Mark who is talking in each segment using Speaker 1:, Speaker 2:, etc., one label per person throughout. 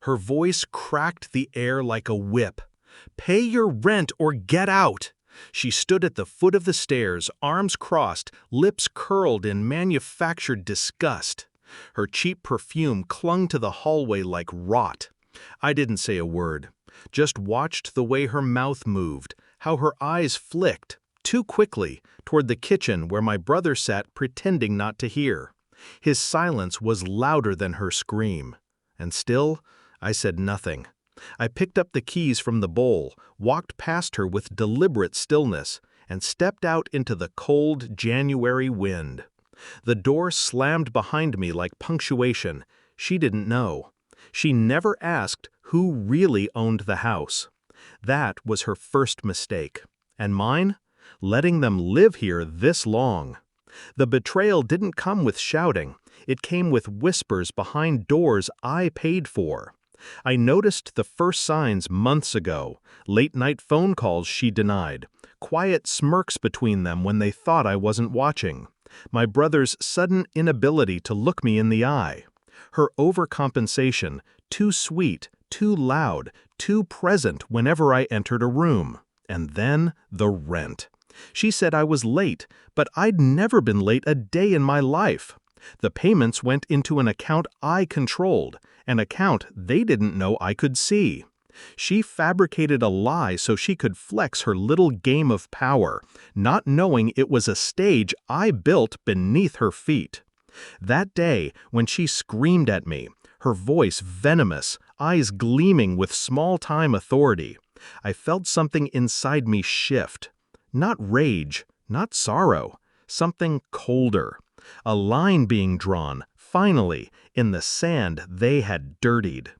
Speaker 1: Her voice cracked the air like a whip. "Pay your rent or get out!" She stood at the foot of the stairs, arms crossed, lips curled in manufactured disgust. Her cheap perfume clung to the hallway like rot. I didn't say a word, just watched the way her mouth moved, how her eyes flicked, too quickly, toward the kitchen where my brother sat pretending not to hear. His silence was louder than her scream. And still, I said nothing. I picked up the keys from the bowl, walked past her with deliberate stillness, and stepped out into the cold January wind. The door slammed behind me like punctuation. She didn't know. She never asked who really owned the house. That was her first mistake. And mine? Letting them live here this long. The betrayal didn't come with shouting. It came with whispers behind doors I paid for. I noticed the first signs months ago, late-night phone calls she denied, quiet smirks between them when they thought I wasn't watching, my brother's sudden inability to look me in the eye, her overcompensation, too sweet, too loud, too present whenever I entered a room, and then the rent. She said I was late, but I'd never been late a day in my life. The payments went into an account I controlled, an account they didn't know I could see. She fabricated a lie so she could flex her little game of power, not knowing it was a stage I built beneath her feet. That day, when she screamed at me, her voice venomous, eyes gleaming with small-time authority, I felt something inside me shift. Not rage, not sorrow, something colder. A line being drawn, finally, in the sand they had dirtied.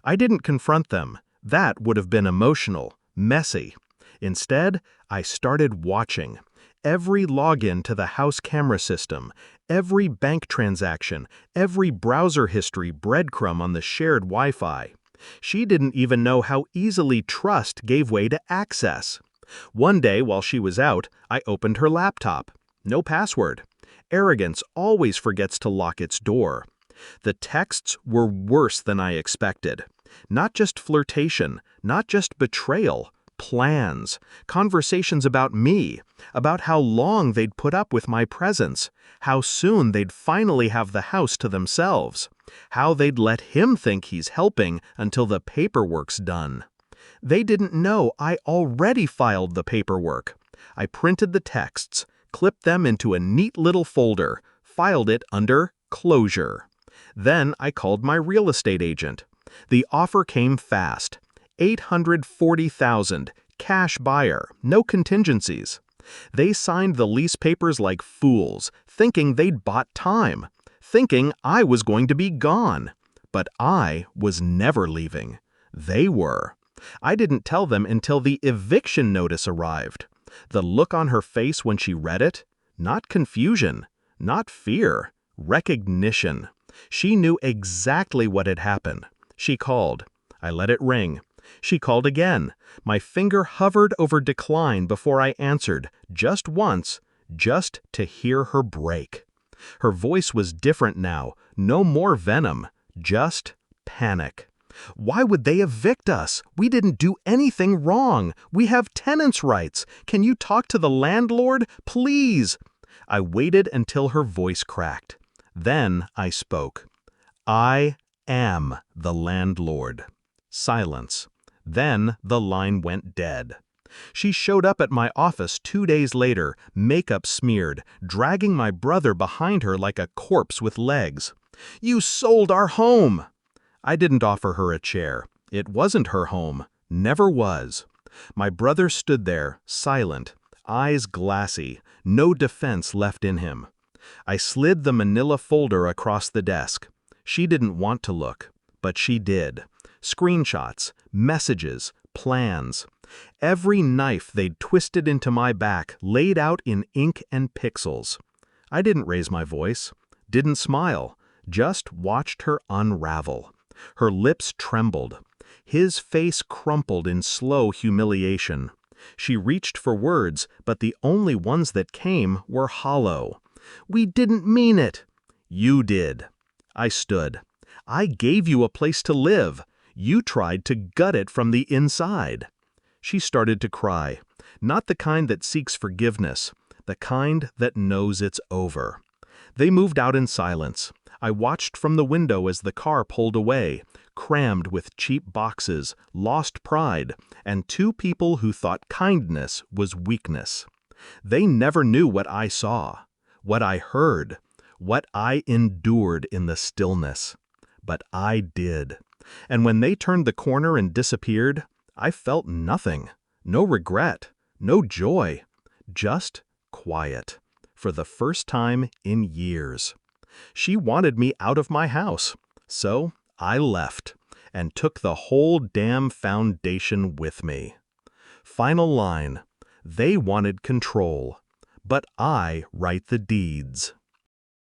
Speaker 1: I didn't confront them. That would have been emotional, messy. Instead, I started watching. Every login to the house camera system, every bank transaction, every browser history breadcrumb on the shared Wi-Fi. She didn't even know how easily trust gave way to access. One day while she was out, I opened her laptop. No password. Arrogance always forgets to lock its door. The texts were worse than I expected. Not just flirtation, not just betrayal, plans, conversations about me, about how long they'd put up with my presence, how soon they'd finally have the house to themselves, how they'd let him think he's helping until the paperwork's done. They didn't know I already filed the paperwork. I printed the texts, clipped them into a neat little folder, filed it under closure. Then I called my real estate agent. The offer came fast. $840,000, cash buyer, no contingencies. They signed the lease papers like fools, thinking they'd bought time, thinking I was going to be gone. But I was never leaving. They were. I didn't tell them until the eviction notice arrived. The look on her face when she read it? Not confusion, not fear, recognition. She knew exactly what had happened. She called. I let it ring. She called again. My finger hovered over decline before I answered, just once, just to hear her break. Her voice was different now, no more venom, just panic. Why would they evict us? We didn't do anything wrong. We have tenants' rights. Can you talk to the landlord, please? I waited until her voice cracked. Then I spoke. I am the landlord. Silence. Then the line went dead. She showed up at my office 2 days later, makeup smeared, dragging my brother behind her like a corpse with legs. "You sold our home!" I didn't offer her a chair. It wasn't her home. Never was. My brother stood there, silent, eyes glassy, no defense left in him. I slid the manila folder across the desk. She didn't want to look, but she did. Screenshots, messages, plans. Every knife they'd twisted into my back laid out in ink and pixels. I didn't raise my voice, didn't smile, just watched her unravel. Her lips trembled. His face crumpled in slow humiliation. She reached for words, but the only ones that came were hollow. "We didn't mean it." "You did." I stood. "I gave you a place to live. You tried to gut it from the inside." She started to cry, not the kind that seeks forgiveness, the kind that knows it's over. They moved out in silence. I watched from the window as the car pulled away, crammed with cheap boxes, lost pride, and two people who thought kindness was weakness. They never knew what I saw, what I heard, what I endured in the stillness. But I did. And when they turned the corner and disappeared, I felt nothing, no regret, no joy, just quiet, for the first time in years. She wanted me out of my house, so I left and took the whole damn foundation with me. Final line: they wanted control, but I write the deeds.